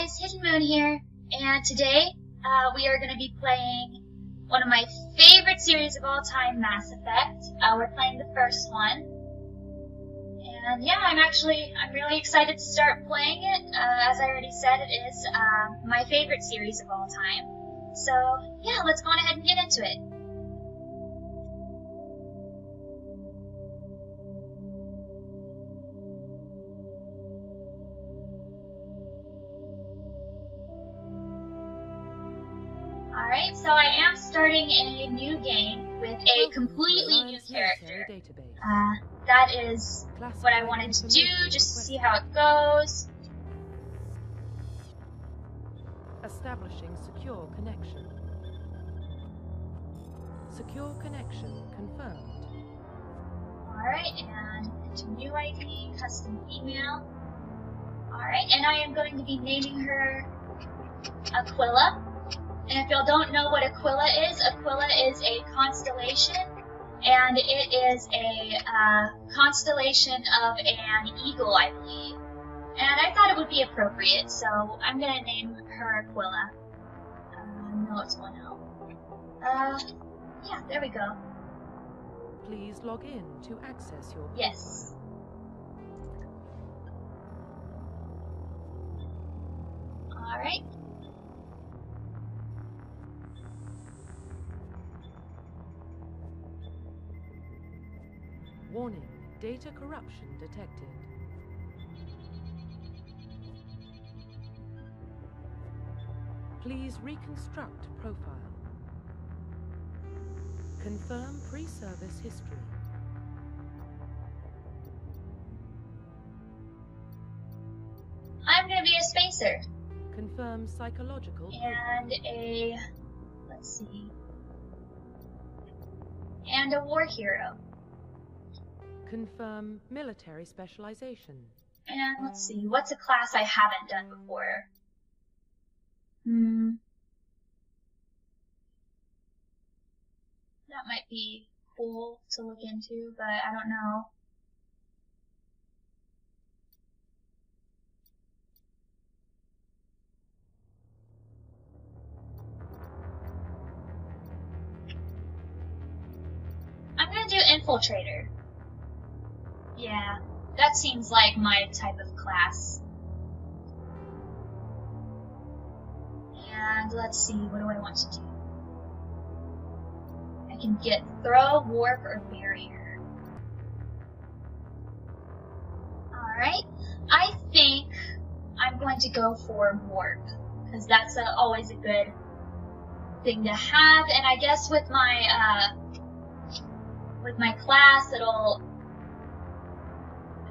guys, Hidden Moon here, and today we are going to be playing one of my favorite series of all time, Mass Effect. We're playing the first one, and yeah, I'm really excited to start playing it. As I already said, it is my favorite series of all time. So yeah, let's go on ahead and get into it. Alright, so I am starting a new game with a completely new character. That is what I wanted to do, just to see how it goes. Establishing secure connection. Secure connection confirmed. Alright, and enter new ID, custom email. Alright, and I am going to be naming her Aquila. And if y'all don't know what Aquila is a constellation, and it is a constellation of an eagle, I believe. And I thought it would be appropriate, so I'm gonna name her Aquila. No, it's 1L. Yeah, there we go. Please log in to access your profile. Yes. Alright. Warning, data corruption detected. Please reconstruct profile. Confirm pre-service history. I'm gonna be a spacer. Confirm psychological and a, let's see, and a war hero. Confirm military specialization. And let's see, what's a class I haven't done before? That might be cool to look into, but I don't know. I'm gonna do Infiltrator. Yeah, that seems like my type of class. And let's see, what do I want to do? I can get Throw, Warp, or Barrier. Alright, I think I'm going to go for Warp, because that's always a good thing to have, and I guess with my class, it'll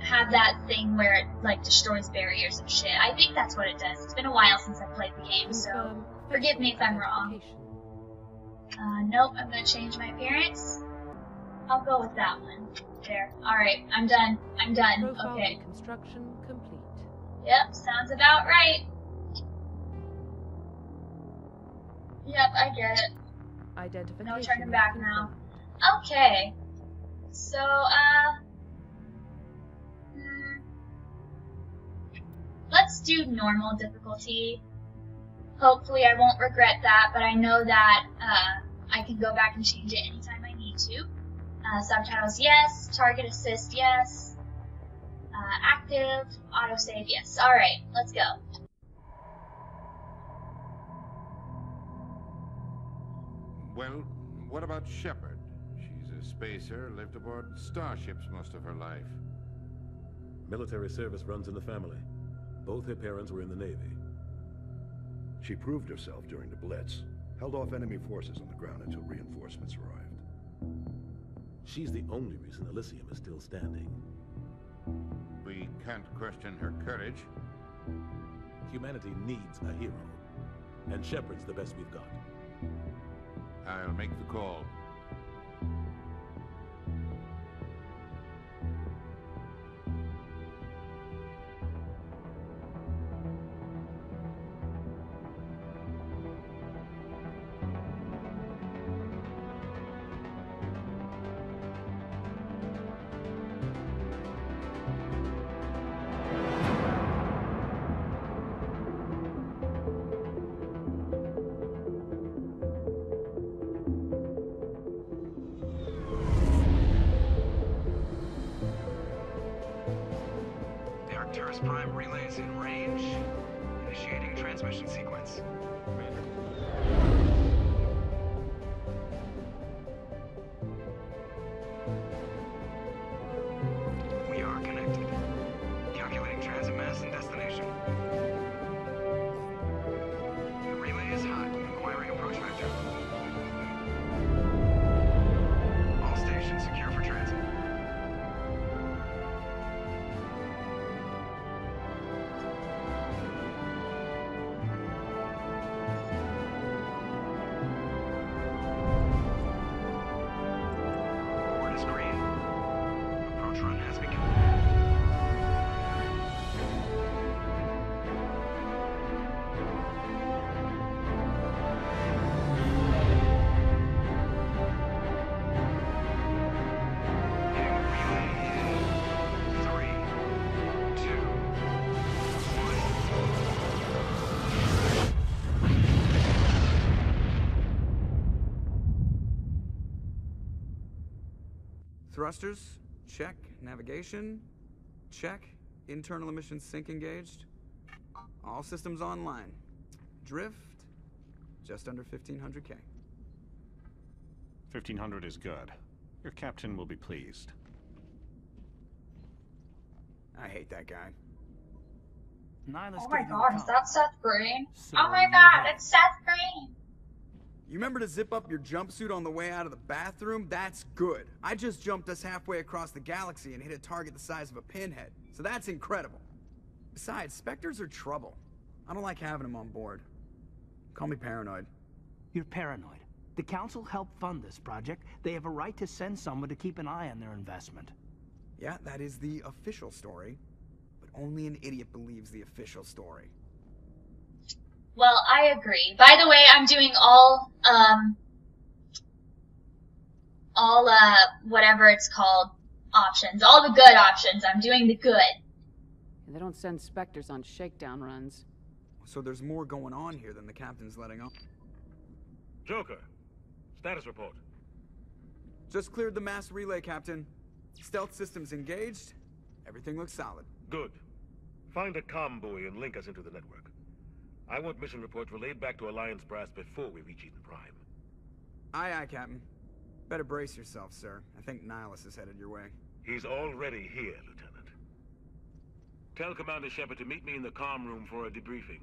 have that thing where it like destroys barriers and shit. I think that's what it does. It's been a while since I played the game, so forgive me if I'm wrong. Nope, I'm gonna change my appearance. I'll go with that one. There. Alright, I'm done. I'm done. Okay. Construction complete. Yep, sounds about right. Yep, I get it. Identification. No turning back now. Okay. So, let's do normal difficulty. Hopefully I won't regret that, but I know that I can go back and change it anytime I need to. Subtitles, yes. Target assist, yes. Active, autosave, yes. Alright, let's go. Well, what about Shepard? She's a spacer, lived aboard starships most of her life. Military service runs in the family. Both her parents were in the Navy. She proved herself during the Blitz, held off enemy forces on the ground until reinforcements arrived. She's the only reason Elysium is still standing. We can't question her courage. Humanity needs a hero, and Shepard's the best we've got. I'll make the call. Arcturus Prime relays in range. Initiating transmission sequence. We are connected. Calculating transit mass and destination. The relay is hot. Acquiring approach vector. All stations secure for transit. Board is green. Approach run has begun. Hitting relay in 3, 2, 1. Thrusters, check. Navigation, check. Internal emissions sync engaged. All systems online. Drift, just under 1500K. 1500 is good. Your captain will be pleased. I hate that guy. Oh my god, is that Seth Green? Oh my god, it's Seth Green! You remember to zip up your jumpsuit on the way out of the bathroom? That's good. I just jumped us halfway across the galaxy and hit a target the size of a pinhead. So that's incredible. Besides, Spectres are trouble. I don't like having them on board. Call me paranoid. You're paranoid. The Council helped fund this project. They have a right to send someone to keep an eye on their investment. Yeah, that is the official story. But only an idiot believes the official story. Well, I agree. By the way, I'm doing all whatever it's called, options. All the good options. I'm doing the good. They don't send Spectres on shakedown runs. So there's more going on here than the captain's letting on. Joker, status report. Just cleared the mass relay, Captain. Stealth systems engaged. Everything looks solid. Good. Find a comm buoy and link us into the network. I want mission reports relayed back to Alliance brass before we reach Eden Prime. Aye, aye, Captain. Better brace yourself, sir. I think Nihilus is headed your way. He's already here, Lieutenant. Tell Commander Shepard to meet me in the comm room for a debriefing.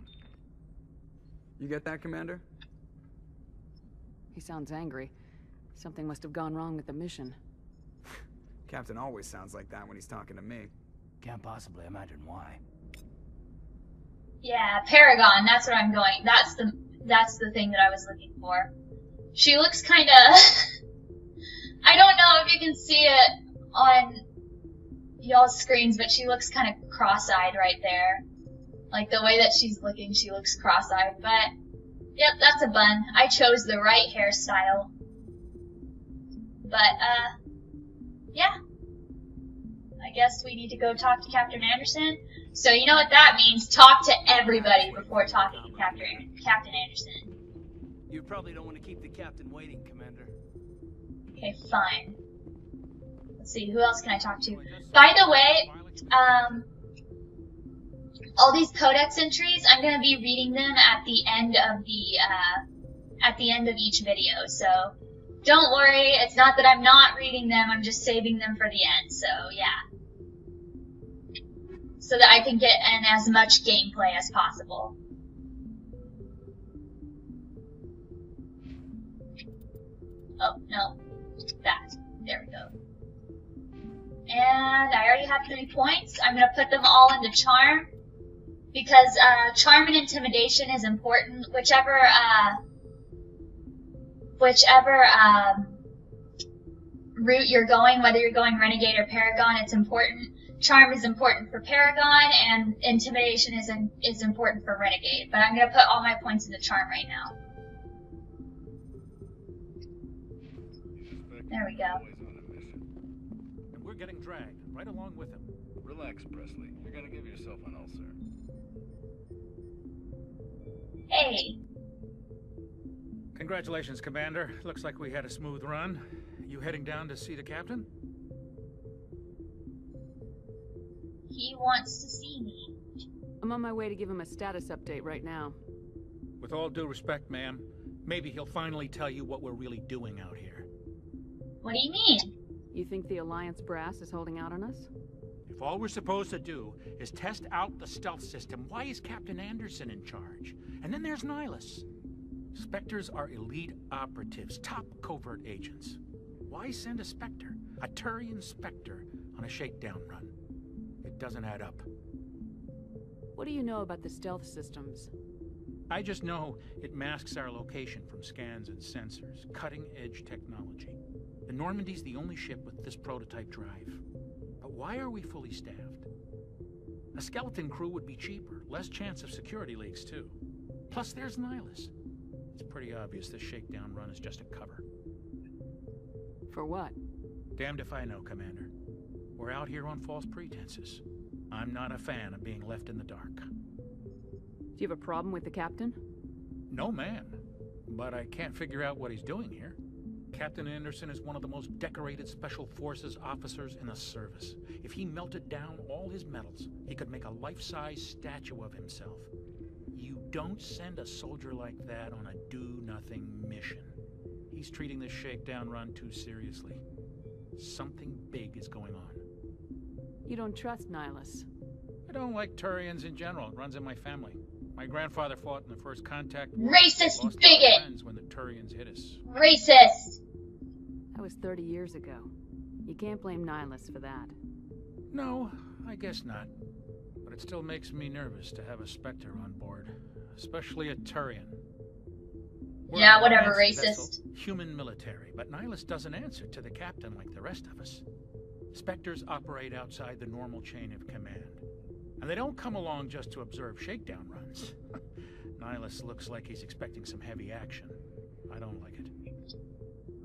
You get that, Commander? He sounds angry. Something must have gone wrong with the mission. Captain always sounds like that when he's talking to me. Can't possibly imagine why. Yeah, Paragon, that's what I'm going. That's the thing that I was looking for. She looks kinda I don't know if you can see it on y'all's screens, but she looks kinda cross-eyed right there. Like the way that she's looking, she looks cross-eyed, but yep, that's a bun. I chose the right hairstyle. But yeah. I guess we need to go talk to Captain Anderson. So you know what that means. Talk to everybody before talking to Captain Anderson. You probably don't want to keep the captain waiting, Commander. Okay, fine. Let's see, who else can I talk to? By the way, all these codex entries, I'm gonna be reading them at the end of each video, so don't worry, it's not that I'm not reading them, I'm just saving them for the end, so yeah. So that I can get in as much gameplay as possible. Oh, no. That. There we go. And I already have 3 points. I'm gonna put them all into Charm. Because, Charm and Intimidation is important. Whichever route you're going, whether you're going Renegade or Paragon, it's important. Charm is important for Paragon, and Intimidation is important for Renegade. But I'm gonna put all my points into Charm right now. There we go. And we're getting dragged right along with him. Relax, Presley. You're gonna give yourself an ulcer. Hey. Congratulations, Commander. Looks like we had a smooth run. You heading down to see the captain? he wants to see me. I'm on my way to give him a status update right now. With all due respect, ma'am, maybe he'll finally tell you what we're really doing out here. What do you mean? You think the Alliance brass is holding out on us? If all we're supposed to do is test out the stealth system, why is Captain Anderson in charge? And then there's Nihilus. Spectres are elite operatives, top covert agents. Why send a Spectre, a Turian Spectre, on a shakedown run? It doesn't add up. What do you know about the stealth systems? I just know it masks our location from scans and sensors, cutting-edge technology. The Normandy's the only ship with this prototype drive. But why are we fully staffed? A skeleton crew would be cheaper, less chance of security leaks too. Plus there's Nihilus. It's pretty obvious this shakedown run is just a cover. For what? Damned if I know, Commander. We're out here on false pretenses. I'm not a fan of being left in the dark. Do you have a problem with the captain? No, ma'am. But I can't figure out what he's doing here. Captain Anderson is one of the most decorated Special Forces officers in the service. If he melted down all his medals, he could make a life-size statue of himself. You don't send a soldier like that on a do-nothing mission. He's treating this shakedown run too seriously. Something big is going on. You don't trust Nihilus? I don't like Turians in general. It runs in my family. My grandfather fought in the First Contact War. Racist Lost bigot! our friends when the Turians hit us. Racist! That was 30 years ago. You can't blame Nihilus for that. No, I guess not. But it still makes me nervous to have a Spectre on board. Especially a Turian. We're Yeah, an whatever, Alliance racist. vessel, human military, but Nihilus doesn't answer to the captain like the rest of us. Spectres operate outside the normal chain of command. And they don't come along just to observe shakedown runs. Nihilus looks like he's expecting some heavy action. I don't like it.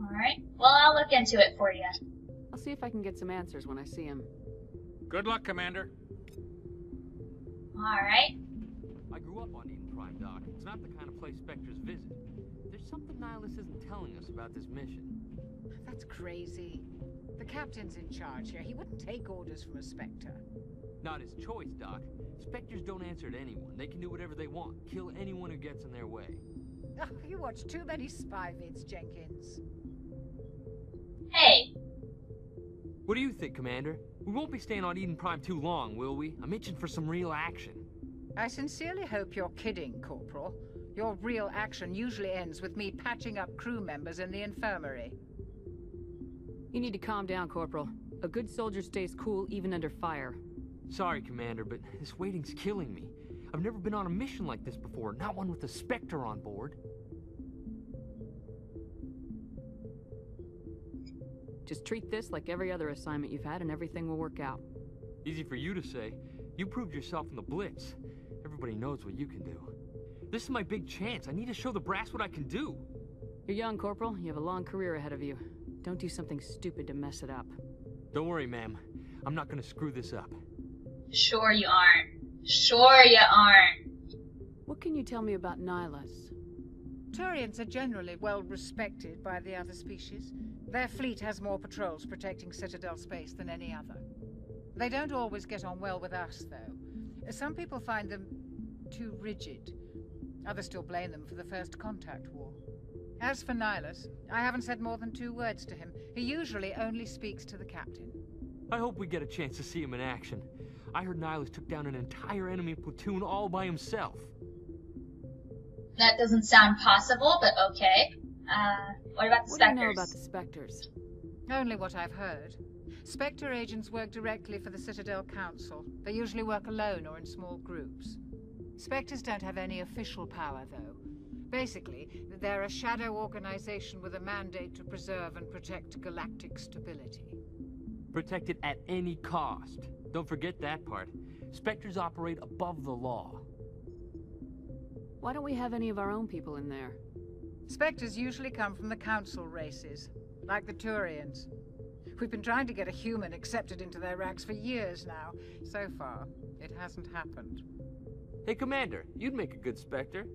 Alright, well, I'll look into it for you. I'll see if I can get some answers when I see him. Good luck, Commander. Alright. I grew up on Eden Prime, Doc. It's not the kind of place Spectres visit. There's something Nihilus isn't telling us about this mission. That's crazy. The captain's in charge here. He wouldn't take orders from a Spectre. Not his choice, Doc. Spectres don't answer to anyone. They can do whatever they want. Kill anyone who gets in their way. Oh, you watch too many spy vids, Jenkins. Hey. What do you think, Commander? We won't be staying on Eden Prime too long, will we? I'm itching for some real action. I sincerely hope you're kidding, Corporal. Your real action usually ends with me patching up crew members in the infirmary. You need to calm down, Corporal. A good soldier stays cool even under fire. Sorry, Commander, but this waiting's killing me. I've never been on a mission like this before, not one with a Spectre on board. Just treat this like every other assignment you've had and everything will work out. Easy for you to say. You proved yourself in the Blitz. Everybody knows what you can do. This is my big chance. I need to show the brass what I can do. You're young, Corporal. You have a long career ahead of you. Don't do something stupid to mess it up. Don't worry, ma'am. I'm not gonna screw this up. Sure you aren't. Sure you aren't. What can you tell me about Nihilus? Turians are generally well respected by the other species. Their fleet has more patrols protecting Citadel space than any other. They don't always get on well with us, though. Some people find them too rigid. Others still blame them for the First Contact War. As for Nihilus, I haven't said more than 2 words to him. He usually only speaks to the captain. I hope we get a chance to see him in action. I heard Nihilus took down an entire enemy platoon all by himself. That doesn't sound possible, but okay. What about the What Spectres? do you know about the Spectres? Only what I've heard. Spectre agents work directly for the Citadel Council. They usually work alone or in small groups. Spectres don't have any official power, though. Basically, they're a shadow organization with a mandate to preserve and protect galactic stability. Protect it at any cost. Don't forget that part. Spectres operate above the law. Why don't we have any of our own people in there? Spectres usually come from the Council races, like the Turians. We've been trying to get a human accepted into their ranks for years now. So far, it hasn't happened. Hey, Commander, you'd make a good Spectre.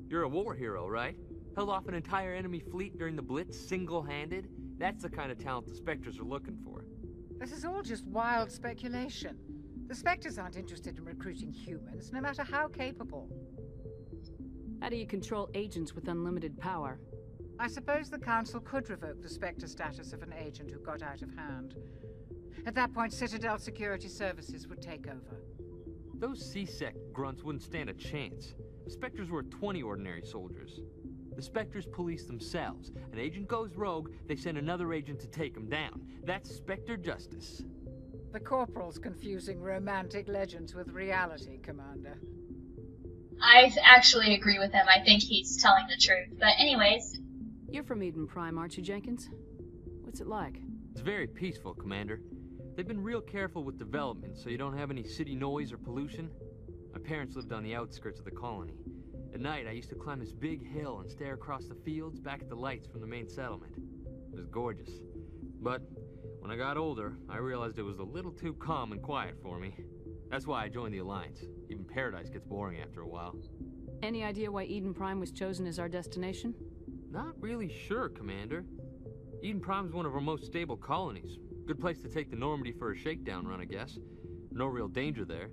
You're a war hero, right? Held off an entire enemy fleet during the Blitz single-handed? That's the kind of talent the Spectres are looking for. This is all just wild speculation. The Spectres aren't interested in recruiting humans, no matter how capable. How do you control agents with unlimited power? I suppose the Council could revoke the Spectre status of an agent who got out of hand. At that point, Citadel Security Services would take over. Those C-Sec grunts wouldn't stand a chance. The Spectres were 20 ordinary soldiers. The Spectres police themselves. An agent goes rogue, they send another agent to take him down. That's Spectre justice. The Corporal's confusing romantic legends with reality, Commander. I actually agree with him. I think he's telling the truth. But anyways. You're from Eden Prime, aren't you, Jenkins? What's it like? It's very peaceful, Commander. They've been real careful with development, so you don't have any city noise or pollution. My parents lived on the outskirts of the colony. At night, I used to climb this big hill and stare across the fields back at the lights from the main settlement. It was gorgeous. But when I got older, I realized it was a little too calm and quiet for me. That's why I joined the Alliance. Even Paradise gets boring after a while. Any idea why Eden Prime was chosen as our destination? Not really sure, Commander. Eden Prime's one of our most stable colonies. Good place to take the Normandy for a shakedown run, I guess. No real danger there.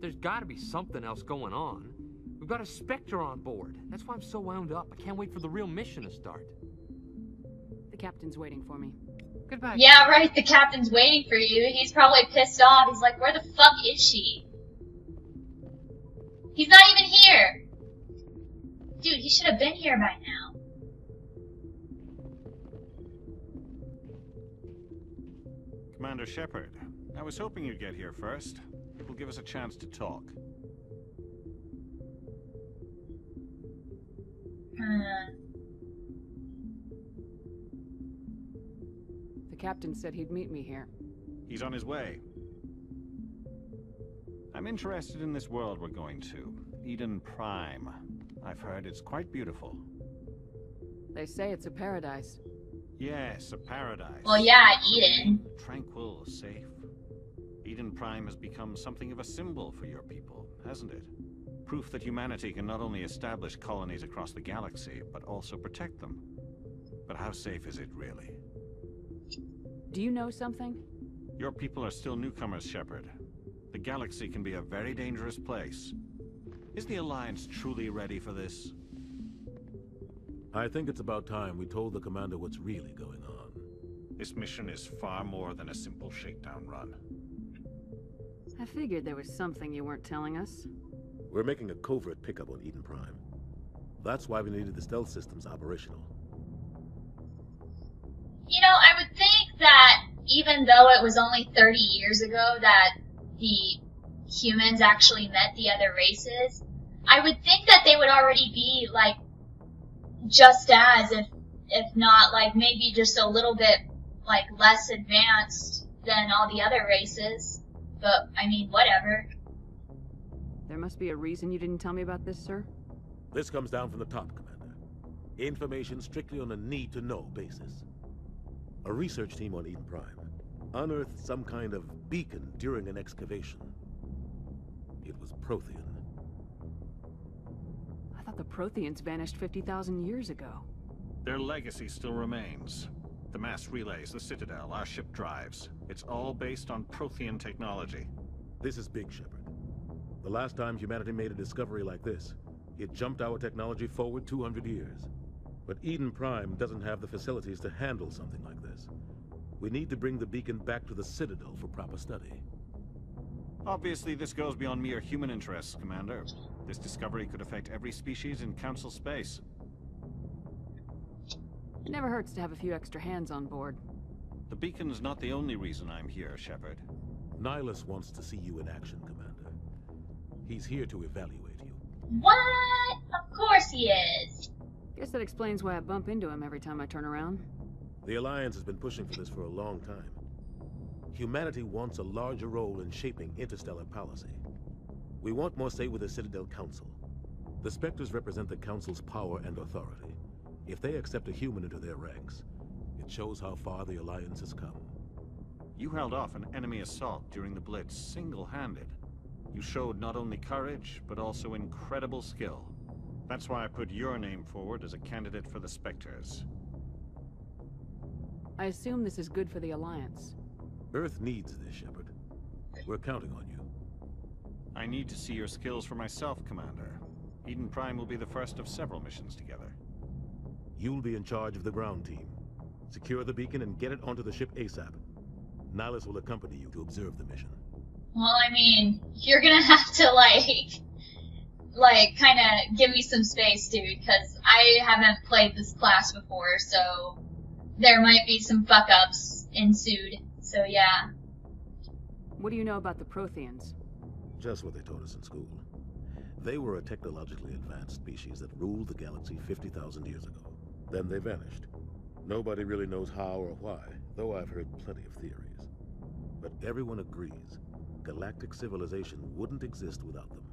There's gotta be something else going on. We've got a Spectre on board. That's why I'm so wound up. I can't wait for the real mission to start. The captain's waiting for me. Goodbye. Yeah, right, the captain's waiting for you. He's probably pissed off. He's like, where the fuck is she? He's not even here! Dude, he should have been here by now. Commander Shepard, I was hoping you'd get here first. It will give us a chance to talk. The captain said he'd meet me here. He's on his way. I'm interested in this world we're going to. Eden Prime. I've heard it's quite beautiful. They say it's a paradise. Yes, a paradise. Well, yeah, Eden. Tranquil, safe. Eden Prime has become something of a symbol for your people, hasn't it? Proof that humanity can not only establish colonies across the galaxy, but also protect them. But how safe is it really? Do you know something? Your people are still newcomers, Shepard. The galaxy can be a very dangerous place. Is the Alliance truly ready for this? I think it's about time we told the commander what's really going on. This mission is far more than a simple shakedown run. I figured there was something you weren't telling us. We're making a covert pickup on Eden Prime. That's why we needed the stealth systems operational. You know, I would think that even though it was only 30 years ago that the humans actually met the other races, I would think that they would already be, like, just as, if not, like, maybe just a little bit, like, less advanced than all the other races. But, I mean, whatever. There must be a reason you didn't tell me about this, sir? This comes down from the top, Commander. Information strictly on a need-to-know basis. A research team on Eden Prime unearthed some kind of beacon during an excavation. It was Prothean. I thought the Protheans vanished 50,000 years ago. Their legacy still remains. The mass relays, the Citadel, our ship drives. It's all based on Prothean technology. This is big, Shepard. The last time humanity made a discovery like this, it jumped our technology forward 200 years. But Eden Prime doesn't have the facilities to handle something like this. We need to bring the beacon back to the Citadel for proper study. Obviously, this goes beyond mere human interests, Commander. This discovery could affect every species in Council space. It never hurts to have a few extra hands on board. The beacon's not the only reason I'm here, Shepard. Nihilus wants to see you in action, Commander. He's here to evaluate you. What? Of course he is. Guess that explains why I bump into him every time I turn around. The Alliance has been pushing for this for a long time. Humanity wants a larger role in shaping interstellar policy. We want more say with the Citadel Council. The Spectres represent the Council's power and authority. If they accept a human into their ranks, it shows how far the Alliance has come. You held off an enemy assault during the Blitz single-handed. You showed not only courage, but also incredible skill. That's why I put your name forward as a candidate for the Spectres. I assume this is good for the Alliance. Earth needs this, Shepard. We're counting on you. I need to see your skills for myself, Commander. Eden Prime will be the first of several missions together. You'll be in charge of the ground team. Secure the beacon and get it onto the ship ASAP. Nihilus will accompany you to observe the mission. Well, I mean, you're gonna have to, kinda give me some space, dude, because I haven't played this class before, so there might be some fuck-ups ensued, so yeah. What do you know about the Protheans? Just what they taught us in school. They were a technologically advanced species that ruled the galaxy 50,000 years ago. Then they vanished. Nobody really knows how or why, though I've heard plenty of theories. But everyone agrees, galactic civilization wouldn't exist without them.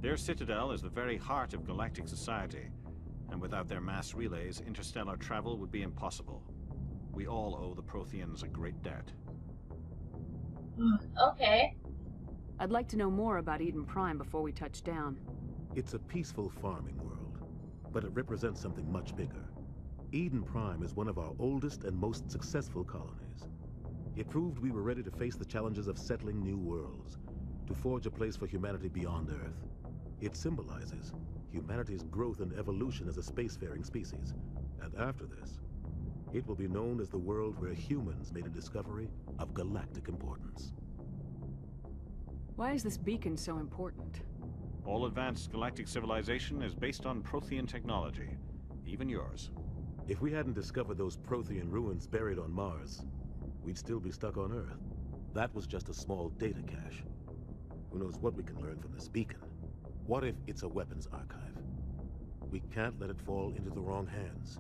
Their citadel is the very heart of galactic society, and without their mass relays, interstellar travel would be impossible. We all owe the Protheans a great debt. Okay. I'd like to know more about Eden Prime before we touch down. It's a peaceful farming world, but it represents something much bigger. Eden Prime is one of our oldest and most successful colonies. It proved we were ready to face the challenges of settling new worlds, to forge a place for humanity beyond Earth. It symbolizes humanity's growth and evolution as a spacefaring species. And after this, it will be known as the world where humans made a discovery of galactic importance. Why is this beacon so important? All advanced galactic civilization is based on Prothean technology, even yours. If we hadn't discovered those Prothean ruins buried on Mars, we'd still be stuck on Earth. That was just a small data cache. Who knows what we can learn from this beacon? What if it's a weapons archive? We can't let it fall into the wrong hands.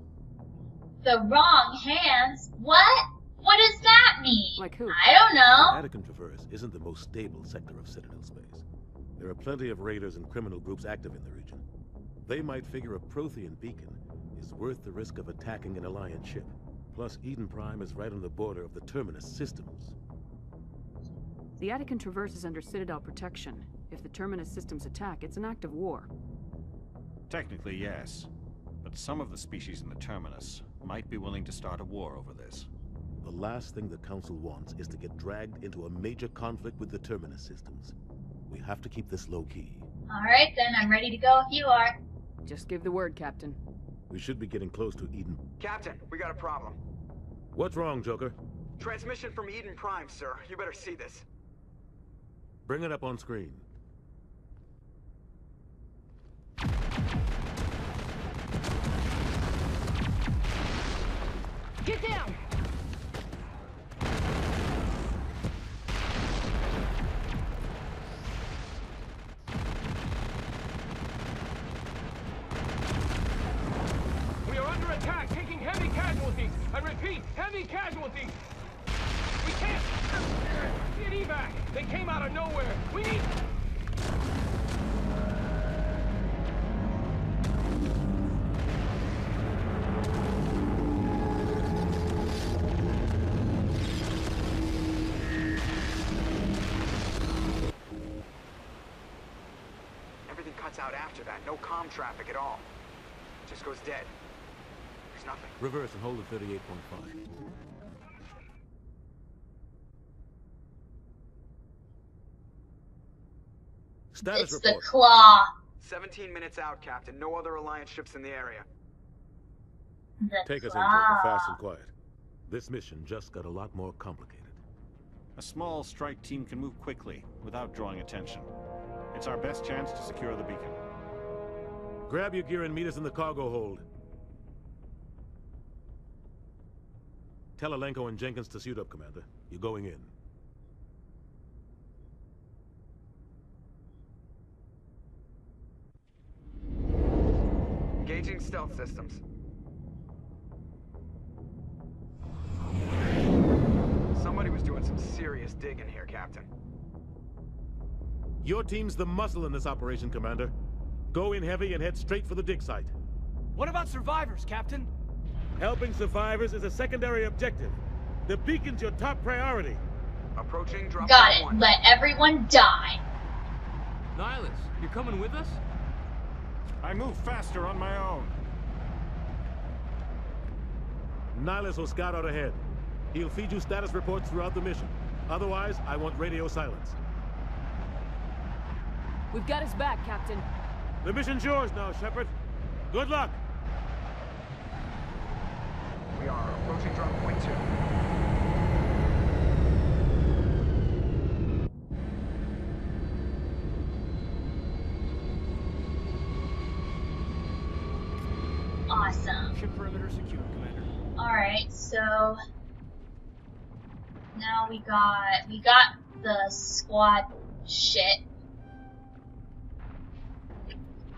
The wrong hands? What? What does that mean? Like who? I don't know. The Attican Traverse isn't the most stable sector of Citadel space. There are plenty of raiders and criminal groups active in the region. They might figure a Prothean beacon is worth the risk of attacking an Alliance ship. Plus, Eden Prime is right on the border of the Terminus systems. The Attican Traverse is under Citadel protection. If the Terminus systems attack, it's an act of war. Technically, yes. But some of the species in the Terminus might be willing to start a war over this. The last thing the Council wants is to get dragged into a major conflict with the Terminus systems. We have to keep this low-key. Alright then, I'm ready to go if you are. Just give the word, Captain. We should be getting close to Eden. Captain, we got a problem. What's wrong, Joker? Transmission from Eden Prime, sir. You better see this. Bring it up on screen. Get down! We are under attack, taking heavy casualties. I repeat, heavy casualties. We can't get evac. They came out of nowhere. We need... Everything cuts out after that. No comm traffic at all. Just goes dead. There's nothing. Reverse and hold at 38.5. Status It's report. the Claw. 17 minutes out, Captain. No other Alliance ships in the area. The Take us in, Claw. Joker, fast and quiet. This mission just got a lot more complicated. A small strike team can move quickly, without drawing attention. It's our best chance to secure the beacon. Grab your gear and meet us in the cargo hold. Tell Alenko and Jenkins to suit up, Commander. You're going in. Engaging stealth systems. Somebody was doing some serious digging here, Captain. Your team's the muscle in this operation, Commander. Go in heavy and head straight for the dig site. What about survivors, Captain? Helping survivors is a secondary objective. The beacon's your top priority. Approaching drop Got it. 1. Let everyone die. Nihilus, you're coming with us? I move faster on my own. Nihilus will scout out ahead. He'll feed you status reports throughout the mission. Otherwise, I want radio silence. We've got his back, Captain. The mission's yours now, Shepard. Good luck. We are approaching drop point 2. Awesome. Ship perimeter secure, Commander. Alright, so now we got the squad shit.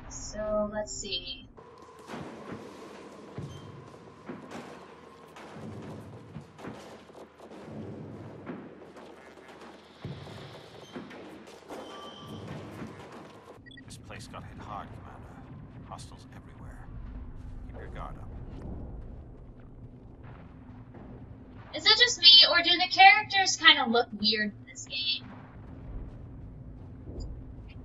So let's see. This place got hit hard, Commander. Hostiles everywhere. Keep your guard up. Is it just me, or do the characters kind of look weird in this game?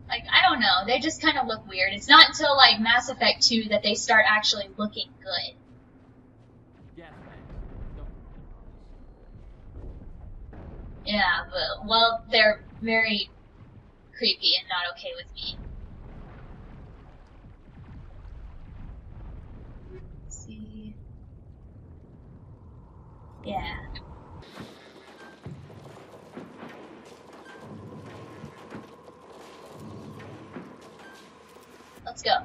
Like, I don't know, they just kind of look weird. It's not until, like, Mass Effect 2 that they start actually looking good. Yeah, but, well, they're very creepy and not okay with me. Let's see. Yeah. Let's go.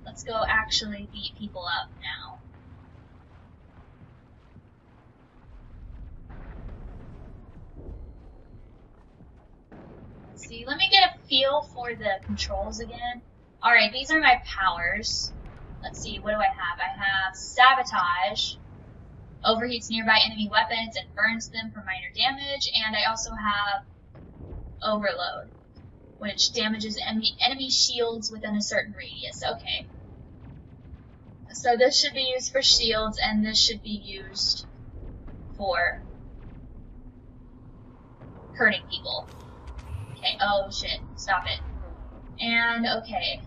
Let's go actually beat people up now. Let's see, let me get a feel for the controls again. Alright, these are my powers. Let's see, what do I have? I have Sabotage. Overheats nearby enemy weapons and burns them for minor damage. And I also have Overload, which damages enemy shields within a certain radius. Okay. So this should be used for shields, and this should be used for hurting people. Okay, oh shit, stop it. And, okay.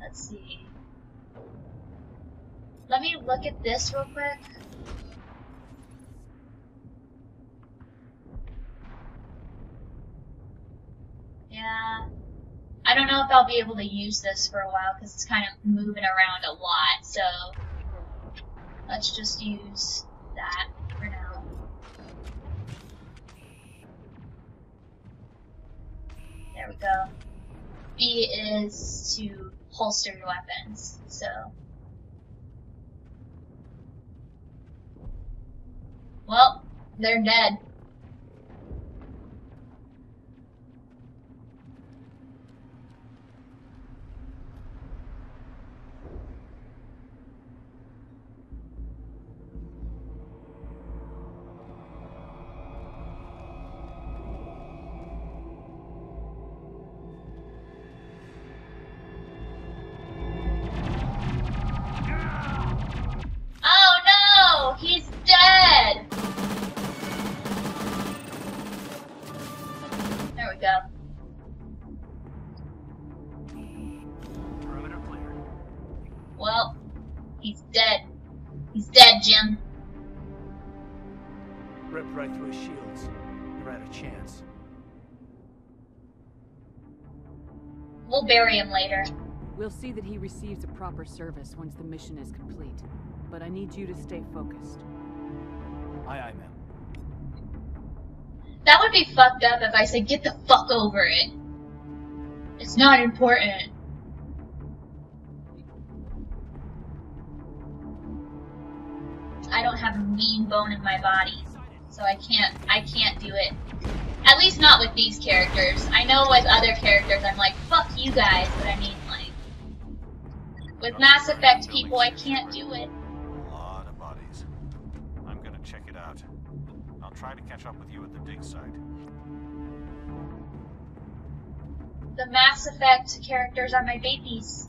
Let's see. Let me look at this real quick. Yeah. I don't know if I'll be able to use this for a while because it's kind of moving around a lot, so let's just use that for now. There we go. B is to holster your weapons, so. Well, they're dead. Oh no! He's dead! There we go. Perimeter clear. Well, he's dead. He's dead, Jim. Ripped right through his shields. You're out of chance. We'll bury him later. We'll see that he receives a proper service once the mission is complete. But I need you to stay focused. Aye, aye, ma'am. That would be fucked up if I said, get the fuck over it. It's not important. I don't have a mean bone in my body, so I can't do it. At least not with these characters. I know with other characters I'm like, fuck you guys, but I mean, like, with Mass Effect people, I can't do it. A lot of bodies. I'm gonna check it out. I'll try to catch up with you at the dig site. The Mass Effect characters are my babies.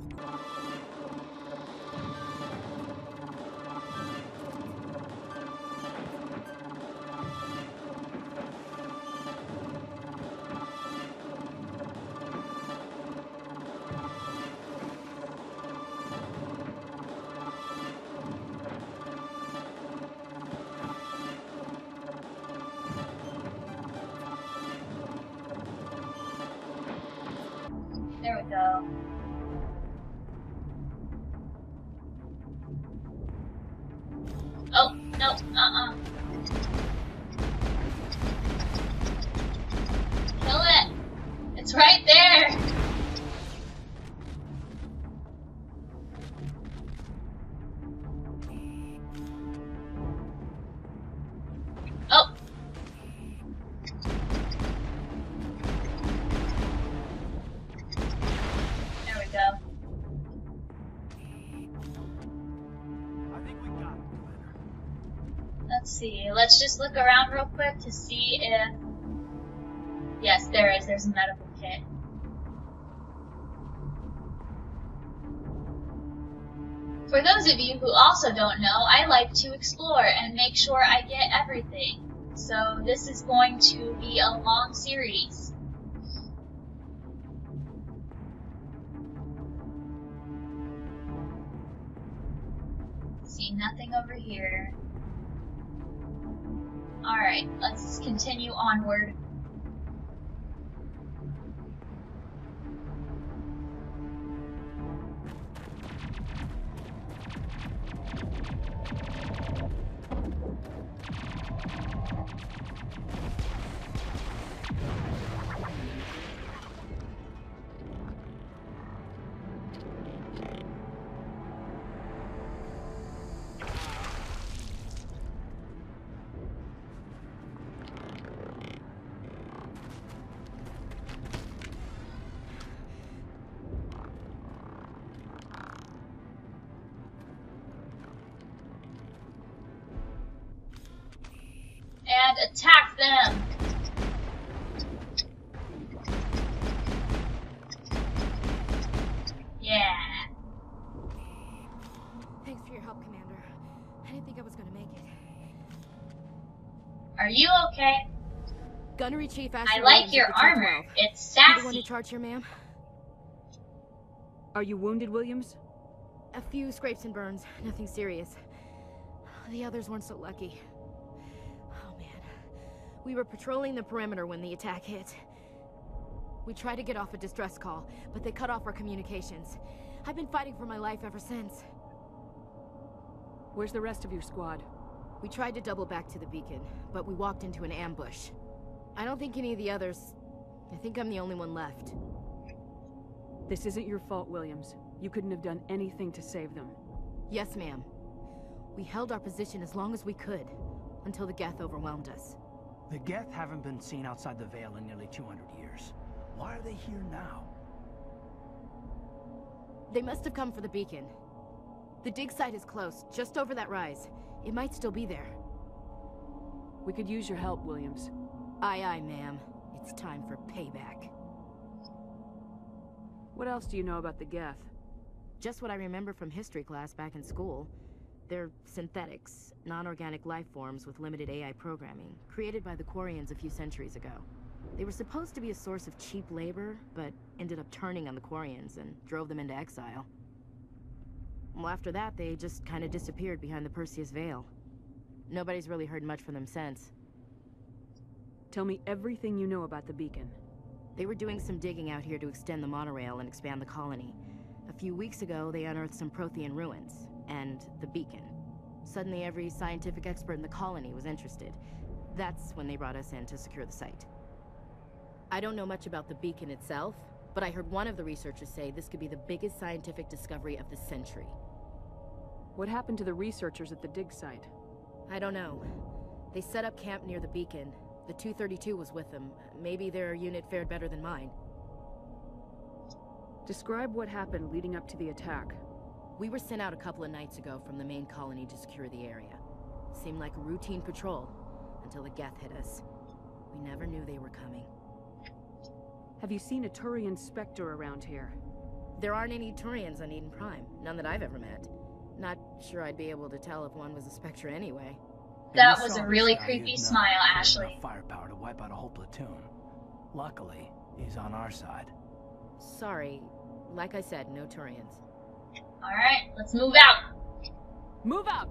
see. Let's just look around real quick to see if... Yes, there is. There's a medical kit. For those of you who also don't know, I like to explore and make sure I get everything. So this is going to be a long series. See nothing over here. Alright, let's continue onward. And attack them! Yeah. Thanks for your help, Commander. I didn't think I was gonna make it. Are you okay? Gunnery Chief Ashley I like Williams your of the armor. 212. It's You the one sassy. in charge here, ma'am? Are you wounded, Williams? A few scrapes and burns. Nothing serious. The others weren't so lucky. Oh, man. We were patrolling the perimeter when the attack hit. We tried to get off a distress call, but they cut off our communications. I've been fighting for my life ever since. Where's the rest of your squad? We tried to double back to the beacon, but we walked into an ambush. I don't think any of the others... I think I'm the only one left. This isn't your fault, Williams. You couldn't have done anything to save them. Yes, ma'am. We held our position as long as we could, until the Geth overwhelmed us. The Geth haven't been seen outside the Veil in nearly 200 years. Why are they here now? They must have come for the beacon. The dig site is close, just over that rise. It might still be there. We could use your help, Williams. Aye, aye, ma'am. It's time for payback. What else do you know about the Geth? Just what I remember from history class back in school. They're synthetics, non-organic life forms with limited AI programming, created by the Quarians a few centuries ago. They were supposed to be a source of cheap labor, but ended up turning on the Quarians and drove them into exile. Well, after that, they just kind of disappeared behind the Perseus Veil. Nobody's really heard much from them since. Tell me everything you know about the beacon. They were doing some digging out here to extend the monorail and expand the colony. A few weeks ago, they unearthed some Prothean ruins, and the beacon. Suddenly, every scientific expert in the colony was interested. That's when they brought us in to secure the site. I don't know much about the beacon itself, but I heard one of the researchers say this could be the biggest scientific discovery of the century. What happened to the researchers at the dig site? I don't know. They set up camp near the beacon. The 232 was with them. Maybe their unit fared better than mine. Describe what happened leading up to the attack. We were sent out a couple of nights ago from the main colony to secure the area. Seemed like a routine patrol, until the Geth hit us. We never knew they were coming. Have you seen a Turian Spectre around here? There aren't any Turians on Eden Prime. None that I've ever met. Not sure I'd be able to tell if one was a Spectre anyway. That was a really creepy smile, Ashley. Firepower to wipe out a whole platoon. Luckily, he's on our side. Sorry. Like I said, no Turians. Alright, let's move out. Move out!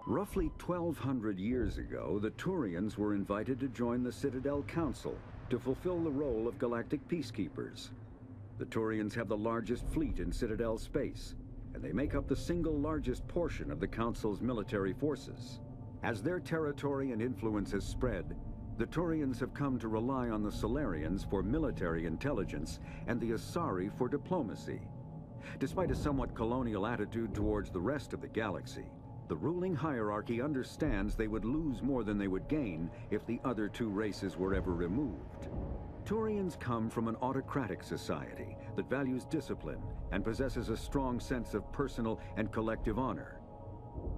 Roughly 1,200 years ago, the Turians were invited to join the Citadel Council to fulfill the role of galactic peacekeepers. The Turians have the largest fleet in Citadel space, and they make up the single largest portion of the Council's military forces. As their territory and influence has spread, the Turians have come to rely on the Solarians for military intelligence and the Asari for diplomacy. Despite a somewhat colonial attitude towards the rest of the galaxy, the ruling hierarchy understands they would lose more than they would gain if the other two races were ever removed. Turians come from an autocratic society that values discipline and possesses a strong sense of personal and collective honor.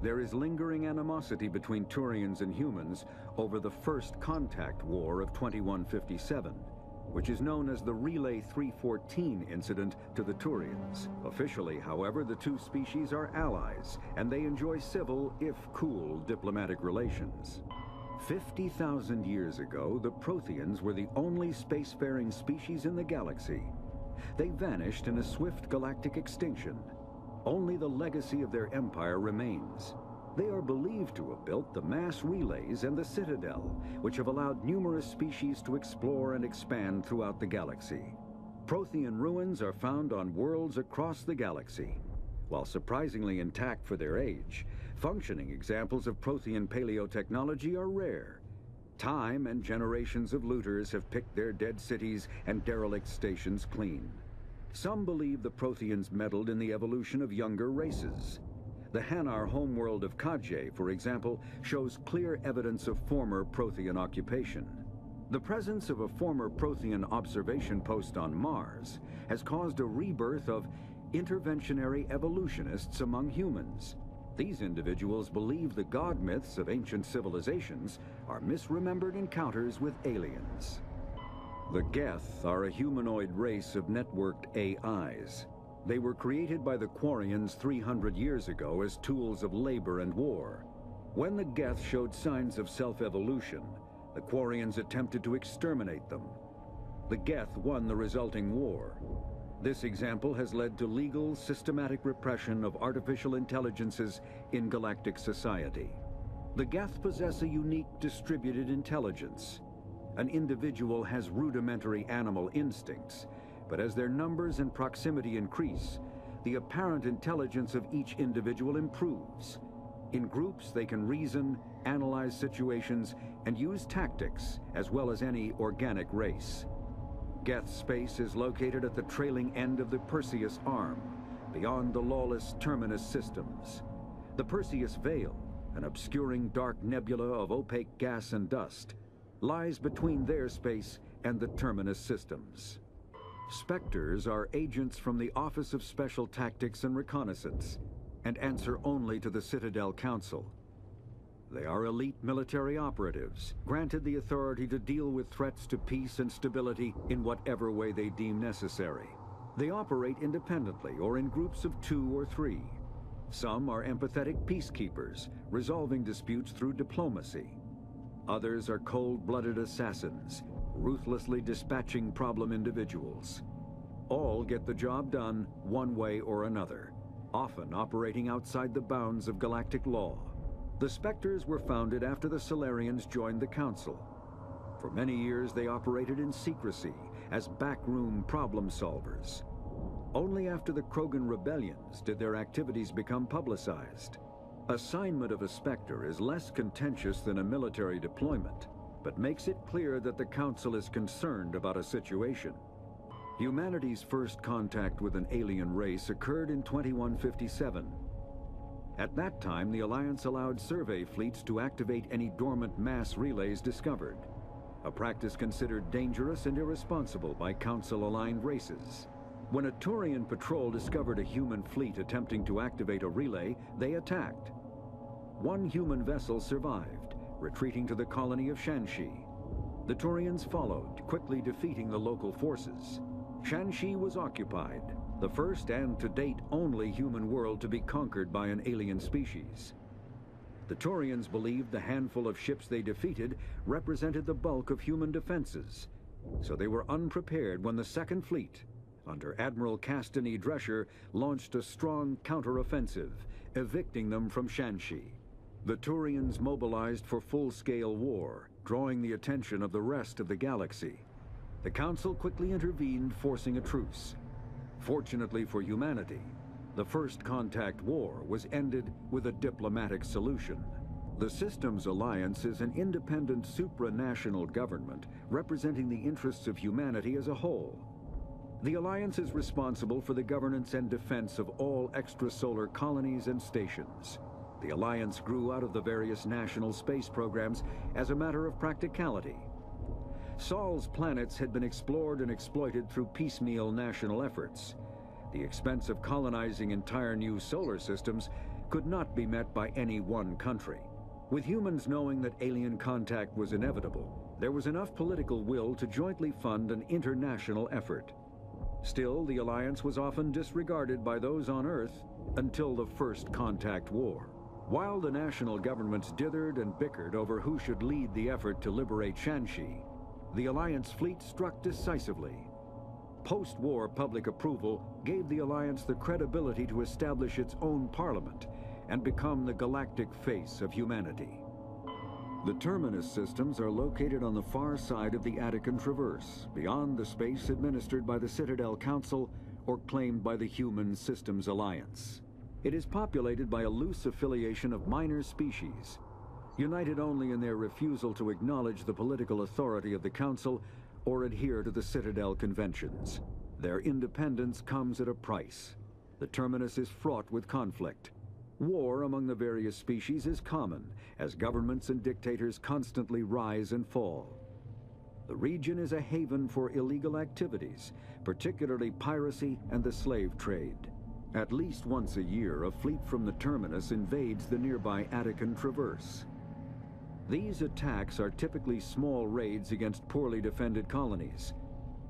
there is lingering animosity between Turians and humans over the First Contact War of 2157, which is known as the Relay 314 incident to the Turians. Officially, however, the two species are allies, and they enjoy civil, if cool, diplomatic relations. 50,000 years ago, the Protheans were the only spacefaring species in the galaxy. They vanished in a swift galactic extinction. Only the legacy of their empire remains. They are believed to have built the mass relays and the Citadel, which have allowed numerous species to explore and expand throughout the galaxy. Prothean ruins are found on worlds across the galaxy. While surprisingly intact for their age, functioning examples of Prothean paleotechnology are rare. Time and generations of looters have picked their dead cities and derelict stations clean. Some believe the Protheans meddled in the evolution of younger races. The Hanar homeworld of Kajay, for example, shows clear evidence of former Prothean occupation. The presence of a former Prothean observation post on Mars has caused a rebirth of interventionary evolutionists among humans. These individuals believe the god myths of ancient civilizations are misremembered encounters with aliens. The Geth are a humanoid race of networked AIs. They were created by the Quarians 300 years ago as tools of labor and war. When the Geth showed signs of self-evolution, the Quarians attempted to exterminate them. The Geth won the resulting war. This example has led to legal, systematic repression of artificial intelligences in galactic society. The Geth possess a unique distributed intelligence. An individual has rudimentary animal instincts, but as their numbers and proximity increase, the apparent intelligence of each individual improves. In groups, they can reason, analyze situations, and use tactics, as well as any organic race. Geth space is located at the trailing end of the Perseus Arm, beyond the lawless Terminus systems. The Perseus Veil, an obscuring dark nebula of opaque gas and dust, lies between their space and the Terminus systems. Spectres are agents from the Office of Special Tactics and Reconnaissance, and answer only to the Citadel Council. They are elite military operatives, granted the authority to deal with threats to peace and stability in whatever way they deem necessary. They operate independently or in groups of 2 or 3. Some are empathetic peacekeepers, resolving disputes through diplomacy. Others are cold-blooded assassins, ruthlessly dispatching problem individuals. All get the job done one way or another, often operating outside the bounds of galactic law. The Spectres were founded after the Solarians joined the Council. For many years, they operated in secrecy as backroom problem solvers. Only after the Krogan rebellions did their activities become publicized. Assignment of a Spectre is less contentious than a military deployment, but makes it clear that the Council is concerned about a situation. Humanity's first contact with an alien race occurred in 2157. At that time, the Alliance allowed survey fleets to activate any dormant mass relays discovered, a practice considered dangerous and irresponsible by Council-aligned races. When a Turian patrol discovered a human fleet attempting to activate a relay, they attacked. One human vessel survived, retreating to the colony of Shanxi. The Turians followed, quickly defeating the local forces. Shanxi was occupied, the first and to date only human world to be conquered by an alien species. The Turians believed the handful of ships they defeated represented the bulk of human defenses, so they were unprepared when the Second Fleet, under Admiral Castany Drescher, launched a strong counteroffensive, evicting them from Shanxi. The Turians mobilized for full-scale war, drawing the attention of the rest of the galaxy. The Council quickly intervened, forcing a truce. Fortunately for humanity, the First Contact War was ended with a diplomatic solution. The Systems Alliance is an independent supranational government representing the interests of humanity as a whole. The Alliance is responsible for the governance and defense of all extrasolar colonies and stations. The Alliance grew out of the various national space programs as a matter of practicality. Sol's planets had been explored and exploited through piecemeal national efforts. The expense of colonizing entire new solar systems could not be met by any one country. With humans knowing that alien contact was inevitable, there was enough political will to jointly fund an international effort. Still, the alliance was often disregarded by those on Earth until the First Contact War. While the national governments dithered and bickered over who should lead the effort to liberate Shanxi, the Alliance fleet struck decisively. Post-war public approval gave the Alliance the credibility to establish its own parliament and become the galactic face of humanity. The Terminus systems are located on the far side of the Attican Traverse, beyond the space administered by the Citadel Council or claimed by the Human Systems Alliance. It is populated by a loose affiliation of minor species, united only in their refusal to acknowledge the political authority of the Council or adhere to the Citadel conventions. Their independence comes at a price. The Terminus is fraught with conflict. War among the various species is common, as governments and dictators constantly rise and fall. The region is a haven for illegal activities, particularly piracy and the slave trade. At least once a year, a fleet from the Terminus invades the nearby Attican Traverse. These attacks are typically small raids against poorly defended colonies.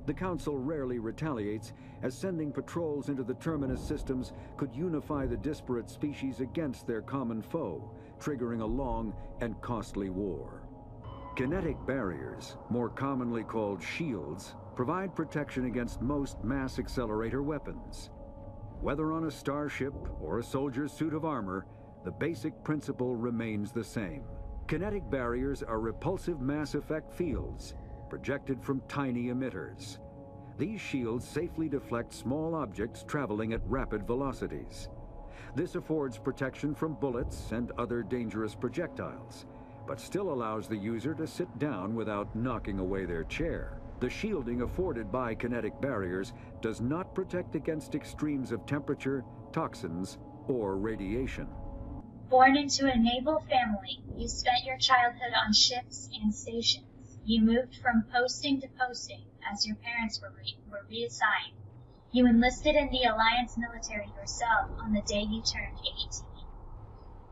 The Council rarely retaliates, as sending patrols into the Terminus systems could unify the disparate species against their common foe, triggering a long and costly war. Kinetic barriers, more commonly called shields, provide protection against most mass accelerator weapons. Whether on a starship or a soldier's suit of armor, the basic principle remains the same. Kinetic barriers are repulsive mass effect fields, projected from tiny emitters. These shields safely deflect small objects traveling at rapid velocities. This affords protection from bullets and other dangerous projectiles, but still allows the user to sit down without knocking away their chair. The shielding afforded by kinetic barriers does not protect against extremes of temperature, toxins, or radiation. Born into a naval family, you spent your childhood on ships and stations. You moved from posting to posting as your parents were reassigned. You enlisted in the Alliance military yourself on the day you turned 18.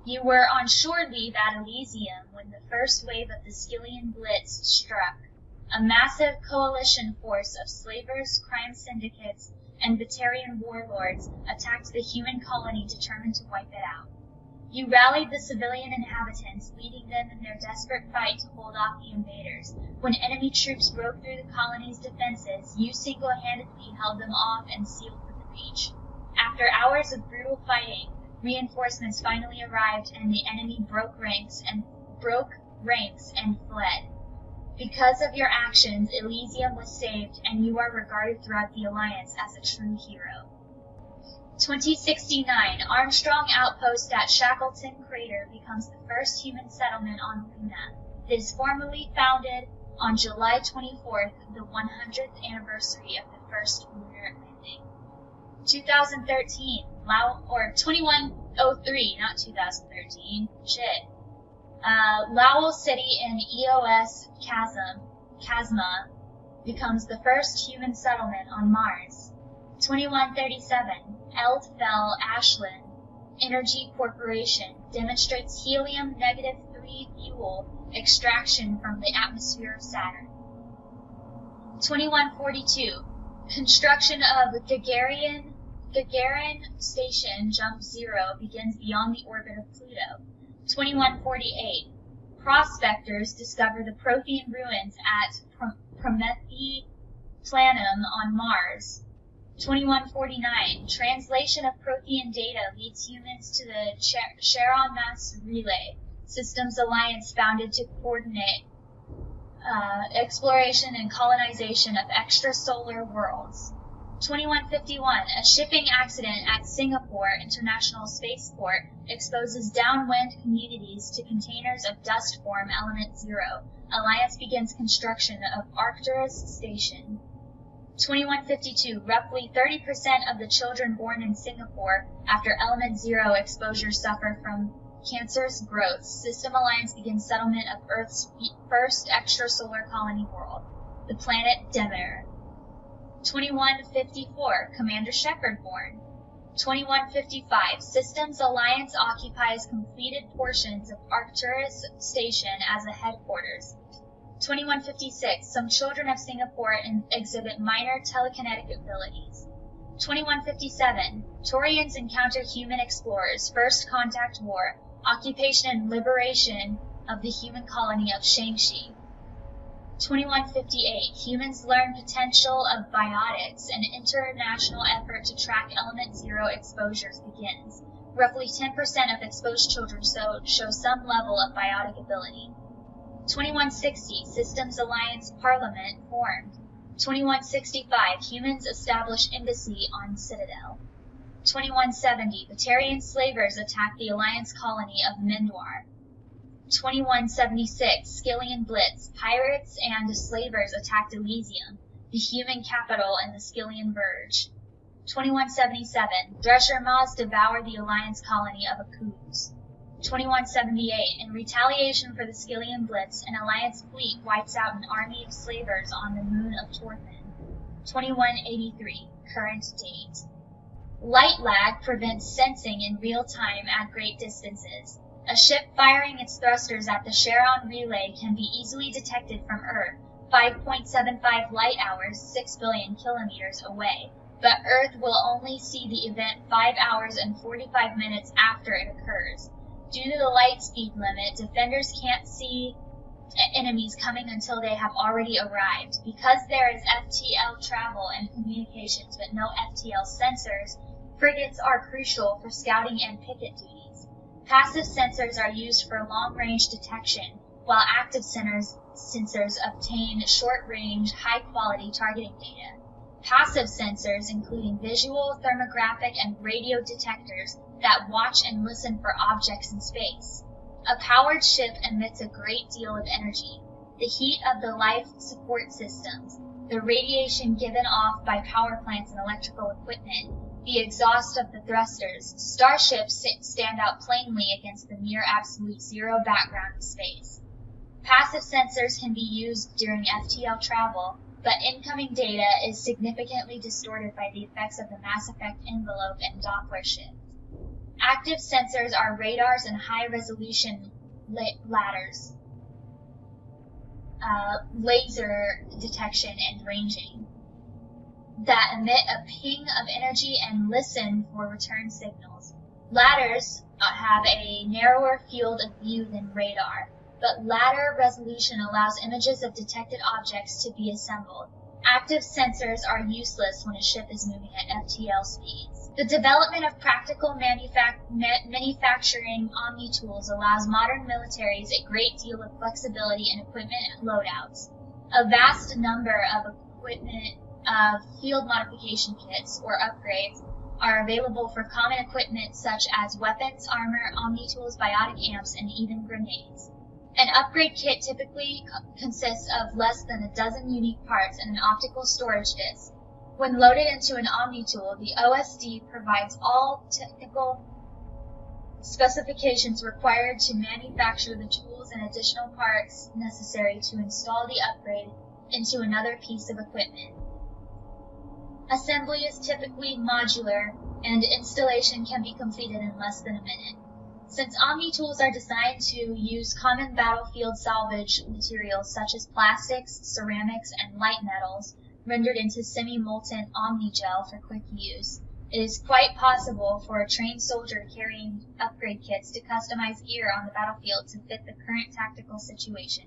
You were on shore leave at Elysium when the first wave of the Skillian Blitz struck. A massive coalition force of slavers, crime syndicates, and Batarian warlords attacked the human colony determined to wipe it out. You rallied the civilian inhabitants, leading them in their desperate fight to hold off the invaders. When enemy troops broke through the colony's defenses, you single-handedly held them off and sealed the breach. After hours of brutal fighting, reinforcements finally arrived and the enemy broke ranks and fled. Because of your actions, Elysium was saved, and you are regarded throughout the Alliance as a true hero. 2069, Armstrong Outpost at Shackleton Crater becomes the first human settlement on Luna. It is formally founded on July 24th, the 100th anniversary of the first lunar landing. 2013, 2103, not 2013, Lowell City in EOS Chasma becomes the first human settlement on Mars. 2137, Eldfell Ashland Energy Corporation demonstrates helium-3 fuel extraction from the atmosphere of Saturn. 2142, construction of Gagarin Station Jump 0 begins beyond the orbit of Pluto. 2148, prospectors discover the Prothean ruins at Promethe Planum on Mars. 2149, translation of Prothean data leads humans to the Charon Mass Relay Systems Alliance founded to coordinate exploration and colonization of extrasolar worlds. 2151, a shipping accident at Singapore International Spaceport exposes downwind communities to containers of dust form element 0. Alliance begins construction of Arcturus Station. 2152, roughly 30% of the children born in Singapore after element 0 exposure suffer from cancerous growth. System Alliance begins settlement of Earth's first extrasolar colony world, the planet Demeter. 2154, Commander Shepard born. 2155. Systems Alliance occupies completed portions of Arcturus Station as a headquarters. 2156. Some children of Singapore exhibit minor telekinetic abilities. 2157. Turians encounter human explorers. First Contact War. Occupation and liberation of the human colony of Shangxi. 2158. Humans learn potential of biotics. An international effort to track element zero exposures begins. Roughly 10% of exposed children show some level of biotic ability. 2160. Systems Alliance Parliament formed. 2165. Humans establish embassy on Citadel. 2170. Batarian slavers attack the Alliance colony of Mendwar. 2176. Skillian Blitz. Pirates and slavers attacked Elysium, the human capital in the Skillian Verge. 2177. Thresher Maws devour the Alliance colony of Akuz. 2178. In retaliation for the Skillian Blitz, an Alliance fleet wipes out an army of slavers on the moon of Torthan. 2183. Current date. Light lag prevents sensing in real time at great distances. A ship firing its thrusters at the Charon relay can be easily detected from Earth, 5.75 light hours, 6 billion kilometers away, but Earth will only see the event 5 hours and 45 minutes after it occurs. Due to the light speed limit, defenders can't see enemies coming until they have already arrived. Because there is FTL travel and communications but no FTL sensors, frigates are crucial for scouting and picket duties. Passive sensors are used for long-range detection, while active sensors obtain short-range, high-quality targeting data. Passive sensors, including visual, thermographic, and radio detectors that watch and listen for objects in space. A powered ship emits a great deal of energy. The heat of the life support systems, the radiation given off by power plants and electrical equipment, the exhaust of the thrusters. Starships stand out plainly against the near absolute zero background of space. Passive sensors can be used during FTL travel, but incoming data is significantly distorted by the effects of the Mass Effect envelope and Doppler shift. Active sensors are radars and high-resolution ladders, laser detection and ranging, that emit a ping of energy and listen for return signals. Ladders have a narrower field of view than radar, but ladder resolution allows images of detected objects to be assembled. Active sensors are useless when a ship is moving at FTL speeds. The development of practical manufacturing omni-tools allows modern militaries a great deal of flexibility in equipment loadouts. A vast number of field modification kits or upgrades are available for common equipment such as weapons, armor, omni-tools, biotic amps, and even grenades. An upgrade kit typically consists of less than a dozen unique parts and an optical storage disk. When loaded into an omni-tool, the OSD provides all technical specifications required to manufacture the tools and additional parts necessary to install the upgrade into another piece of equipment. Assembly is typically modular, and installation can be completed in less than a minute. Since omni-tools are designed to use common battlefield salvage materials such as plastics, ceramics, and light metals, rendered into semi-molten omni-gel for quick use, it is quite possible for a trained soldier carrying upgrade kits to customize gear on the battlefield to fit the current tactical situation.